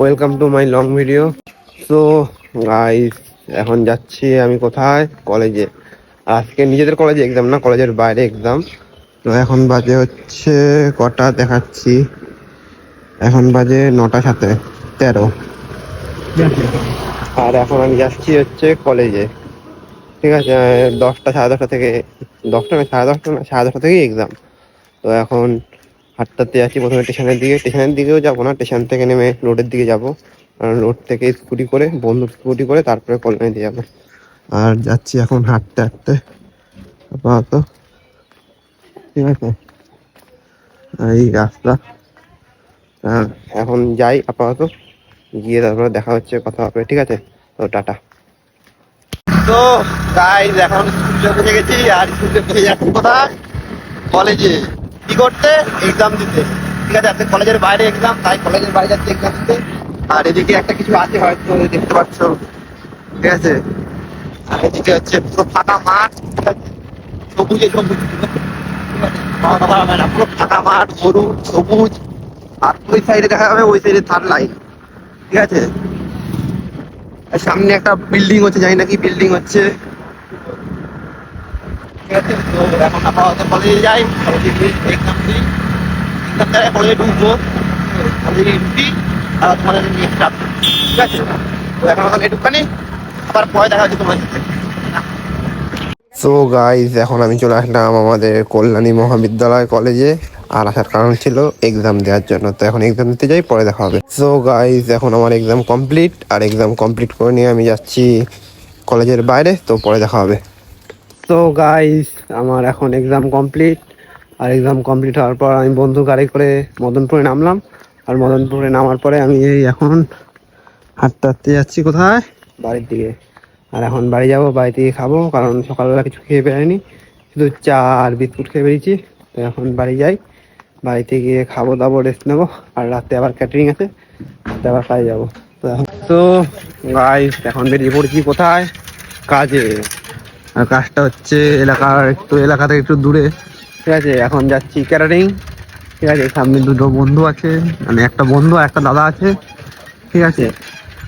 Welcome to my long video. So guys, এখন যাচ্ছি আমি কোথায়? কলেজে। আজকে নিজেদের কলেজে এক্সাম না, কলেজের বাইরে এক্সাম। তো এখন বাজে হচ্ছে কটা দেখাচ্ছি, এখন বাজে 9:13। আর এখন আমি যাচ্ছি হচ্ছে কলেজে, ঠিক আছে? 10টা, 10:30 থেকে, 10টা না, 10:30 না, 10:30 থেকেই এক্সাম। তো এখন হাঁটতে যাচ্ছি, প্রথমে স্টেশনের দিকেও যাবো না, স্টেশন থেকে নেমে রোডের দিকে যাবো। রোড থেকে স্কুটি করে, বন্ধু স্কুটি করে তারপরে কলোনিতে যাবো। আর যাচ্ছি এখন হাঁটতে হাঁটতে আপাতত, ঠিক আছে? এই রাস্তা। এখন যাই আপাতত, গিয়ে তারপরে দেখা হচ্ছে, কথা হবে, ঠিক আছে? তো টাটা। তো গাইস, এখন স্কুলে পৌঁছে গেছি। আর স্কুলে পৌঁছে যাচ্ছি কোথায়? কলেজে। কি করতে? এক্সাম দিতে, ঠিক আছে? আজকে কলেজের বাইরে এক্সাম, তাই কলেজের বাইরে যাচ্ছি এক্সাম দিতে। আর এদিকে একটা কিছু আছে হয়তো, দেখতে পাচ্ছ, ঠিক আছে? আর এদিকে হচ্ছে পুরো ফাঁকা মাঠ, ঠিক আছে? সবুজে সবুজ, পুরো ফাঁকা মাঠ, গরু, সবুজ। আর ওই সাইডে দেখা যাবে, ওই সাইডে থার্ড লাইন, ঠিক আছে? আর সামনে একটা বিল্ডিং হচ্ছে, জানি না কি বিল্ডিং হচ্ছে, ঠিক আছে? তো এখন আপাতত কলেজে যাই, কলেজে গিয়ে এক্সাম দিই, এক্সাম দেওয়ার কলেজে ঢুকবো, কলেজে ঢুকি আর তোমাদের নিয়ে যাবো, ঠিক আছে? তো এখন আমাদের একটুখানি, আবার পরে দেখা হচ্ছে তোমার সাথে। সো গাইস, এখন আমি চলে আসলাম আমাদের কল্যাণী মহাবিদ্যালয় কলেজে। আর আসার কারণ ছিল এক্সাম দেওয়ার জন্য। তো এখন এক্সাম দিতে যাই, পরে দেখা হবে। সো গাইস, এখন আমার এক্সাম কমপ্লিট, আর এক্সাম কমপ্লিট করে নিয়ে আমি যাচ্ছি কলেজের বাইরে। তো পরে দেখা হবে। তো গাইস, আমার এখন এক্সাম কমপ্লিট। আর এক্সাম কমপ্লিট হওয়ার পর আমি বন্ধু গাড়ি করে মদনপুরে নামলাম। আর মদনপুরে নামার পরে আমি এই এখন হাঁটতে হাঁটতে যাচ্ছি কোথায়? বাড়ির দিকে। আর এখন বাড়ি যাব, বাড়ি থেকে খাবো, কারণ সকালবেলা কিছু খেয়ে বেরোয়নি, শুধু চা আর বিস্কুট খেয়ে বেরিয়েছি। তো এখন বাড়ি যাই, বাড়িতে গিয়ে খাবো দাবো, রেস্ট নেবো। আর রাতে আবার ক্যাটারিং আছে, রাতে আবার কাজে যাবো। তো গাইস, এখন বেরিয়ে পড়েছি কোথায়? কাজে। আর কাজটা হচ্ছে এলাকা থেকে একটু দূরে, ঠিক আছে? এখন যাচ্ছি ক্যাটারিং, ঠিক আছে? সামনে দুটো বন্ধু আছে, মানে একটা বন্ধু আর একটা দাদা আছে, ঠিক আছে?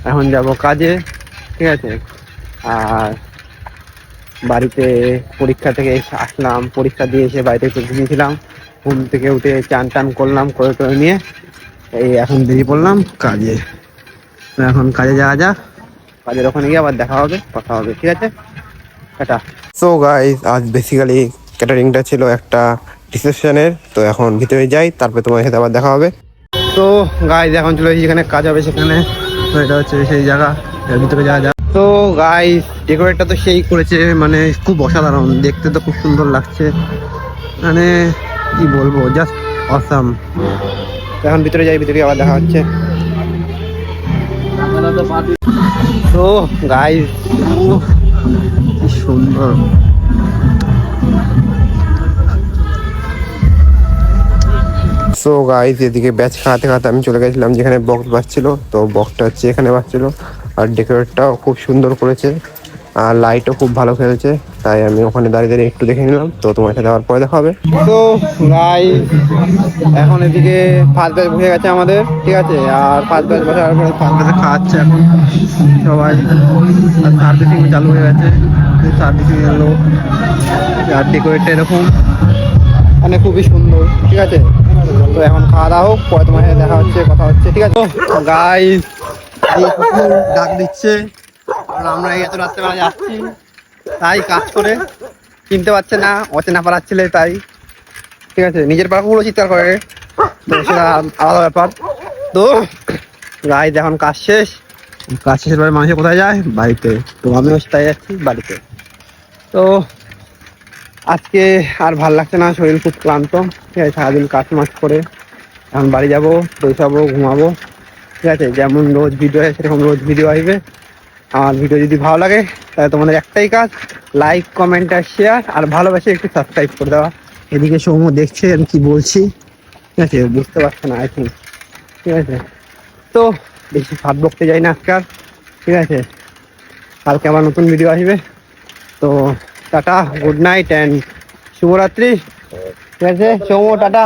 এখন যাব কাজে, ঠিক আছে? আর বাড়িতে পরীক্ষা থেকে আসলাম, পরীক্ষা দিয়ে এসে বাড়িতে একটু ঘুমিয়েছিলাম। ঘুম থেকে উঠে চান টান করলাম, করে নিয়ে এই এখন বেরিয়ে পড়লাম কাজে। এখন কাজে যাওয়া যাক, কাজের ওখানে গিয়ে আবার দেখা হবে, কথা হবে, ঠিক আছে? টাটা। সো গাইস, আজ বেসিক্যালি ক্যাটারিংটা ছিল একটা রিসেপশনের। তো এখন ভিতরে যাই, তারপরে তোমার সাথে আবার দেখা হবে। তো গাইস, এখন চলে এসেছি, যেখানে কাজ হবে সেখানে। তো এটা হচ্ছে সেই জায়গা, এর ভিতরে যাওয়া যাক। তো গাইস, ডেকোরেটটা তো সেই করেছে, মানে খুব অসাধারণ দেখতে, তো খুব সুন্দর লাগছে, মানে কি বলবো, জাস্ট অসাম। এখন ভিতরে যাই, ভিতরে আবার দেখা হচ্ছে। তো গাইস, কি সুন্দর। সো গাইস, এদিকে ব্যাচ খাওয়াতে খাওয়াতে আমি চলে গেছিলাম যেখানে বক্স বাজছিল। তো বক্সটা হচ্ছে এখানে বাজছিল। আর ডেকোরেটটাও খুব সুন্দর করেছে, আর লাইটও খুব ভালো খেলছে। তাই আমি ওখানে দাঁড়িয়ে দাঁড়িয়ে একটু দেখে নিলাম। তো তোমার সাথে আবার পরে দেখা হবে। তো গাইস, এখন এদিকে ফার্স্ট ব্যাচ বসে গেছে আমাদের, ঠিক আছে? আর ফার্স্ট ব্যাচ বসার পরে ফার্স্ট ব্যাচে খাওয়াচ্ছে এখন সবাই। আর সার্ভিসিং চালু হয়ে গেছে, সার্ভিসিং এলো। আর ডেকোরেটটা এরকম, মানে খুবই সুন্দর, ঠিক আছে? তো এখন খাওয়া দাওয়া হোক, পরে তোমার সাথে দেখা হচ্ছে, কথা হচ্ছে, ঠিক আছে? গাইস, ডাক দিচ্ছে, কারণ আমরা এত রাত্রেবেলা যাচ্ছি, তাই কাজ করে চিনতে পারছে না, অচেনা পাড়ার ছেলে, তাই, ঠিক আছে? নিজের পাড়া পুরো চিৎকার করে, তো সেটা আলাদা ব্যাপার। তো গাইস, এখন কাজ শেষের পরে মানুষে কোথায় যায়? বাড়িতে। তো আমিও তাই যাচ্ছি বাড়িতে। তো আজকে আর ভাল লাগছে না, শরীর খুব ক্লান্ত, ঠিক আছে? সারাদিন কাজ মাছ করে এখন বাড়ি যাবো, ফ্রেশ হবো, ঘুমাবো, ঠিক আছে? যেমন রোজ ভিডিও হয় সেরকম রোজ ভিডিও আসবে। আমার ভিডিও যদি ভালো লাগে তাহলে তোমাদের একটাই কাজ, লাইক, কমেন্ট আর শেয়ার, আর ভালোবাসে একটু সাবস্ক্রাইব করে দেওয়া। এদিকে সৌম্য দেখছে আমি কি বলছি, ঠিক আছে? বুঝতে পারছে না, আই থিঙ্ক, ঠিক আছে? তো বেশি ভাত বকতে যাই না আজকাল, ঠিক আছে? কালকে আবার নতুন ভিডিও আসবে। তো টাটা, গুড নাইট অ্যান্ড শুভরাত্রি, ঠিক আছে? সৌম্য টাটা।